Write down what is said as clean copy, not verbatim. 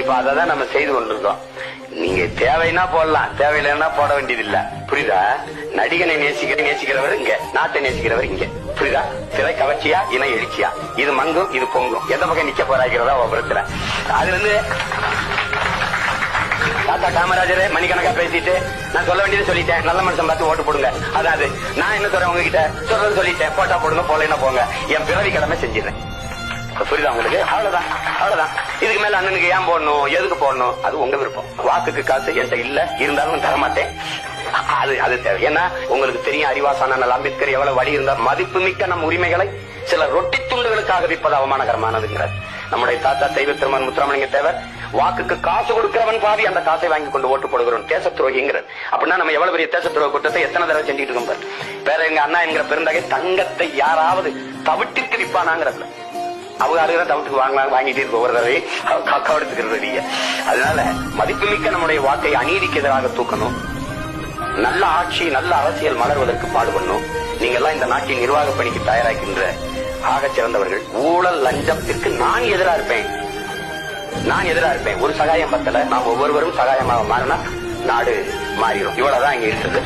இப்ப அததான் நம்ம செய்து கொண்டிருக்கோம். நீங்க தேவைன்னா போடலாம், தேவையில்லைன்னா போட வேண்டியது இல்ல. புரியுதா? நடிகனை நேசிக்கிறவர் இங்க, நாட்டை நேசிக்கிறவர் இங்க. புரியுதா? திரை கவர்ச்சியா, இன எழுச்சியா, இது மங்கும் இது பொங்கும், எந்த பக்கம் நிக்க போறாங்கிறதா பிரச்சனை. அது வந்து தாத்தா காமராஜரே மணிக்கணக்கா பேசிட்டு நான் சொல்ல வேண்டியது சொல்லிட்டேன், நல்ல மனுஷன் பார்த்து ஓட்டு போடுங்க. அதாவது நான் என்ன சொல்றேன், உங்ககிட்ட சொல்றது சொல்லிட்டேன், போட்டா போடுங்க, போலன்னா போங்க, என் பிறவி கடமை செஞ்சிடறேன். புரியுதா உங்களுக்கு? அவ்வளவுதான், அவ்வளவுதான். இதுக்கு மேல அண்ணனுக்கு ஏன் போடணும், எதுக்கு போடணும், அது உங்க விருப்பம். வாக்குக்கு காசு என்கிட்ட இல்ல, இருந்தாலும் தரமாட்டேன். அது தேவை. ஏன்னா உங்களுக்கு தெரியும், அறிவாசான அம்பேத்கர் எவ்வளவு வழி இருந்தார். மதிப்பு மிக்க நம் உரிமைகளை சில ரொட்டி துண்டுகளுக்காக விற்பது அவமானகரமானதுங்கிறார். நம்முடைய தாத்தா தெய்வ திருமன் முத்துராமலிங்க தேவர் வாக்குக்கு காசு கொடுக்கிறவன் பாவி, அந்த காசை வாங்கி கொண்டு ஓட்டு போடுகிறோம், தேச துரோகிங்கிறது. அப்படின்னா நம்ம எவ்வளவு பெரிய தேச துரோக குற்றத்தை எத்தனை தடவை செஞ்சுட்டு இருக்கோம். வேற எங்க அண்ணா என்கிற பெருந்தகை தங்கத்தை யாராவது தவிட்டிற்கு விற்பானாங்கிறதுல அவங்க அதுதான் தவிட்டுக்கு வாங்கிட்டு இருக்க ஒவ்வொரு தடவை கவனித்துக்கிறது. அதனால மதிப்புமிக்க நம்முடைய வாக்கை அநீதிக்கு எதிராக தூக்கணும். நல்ல ஆட்சி, நல்ல அரசியல் மலர்வதற்கு பாடுபடணும். நீங்க எல்லாம் இந்த நாட்டின் நிர்வாக பணிக்கு தயாராகின்ற ஆக சிறந்தவர்கள். ஊழல் லஞ்சத்திற்கு நான் எதிரா இருப்பேன். ஒரு சகாயம் பத்தல, நாம் ஒவ்வொருவரும் சகாயமாக மாறினா நாடு மாறிடும். இவ்வளவுதான் இங்க இருக்குது.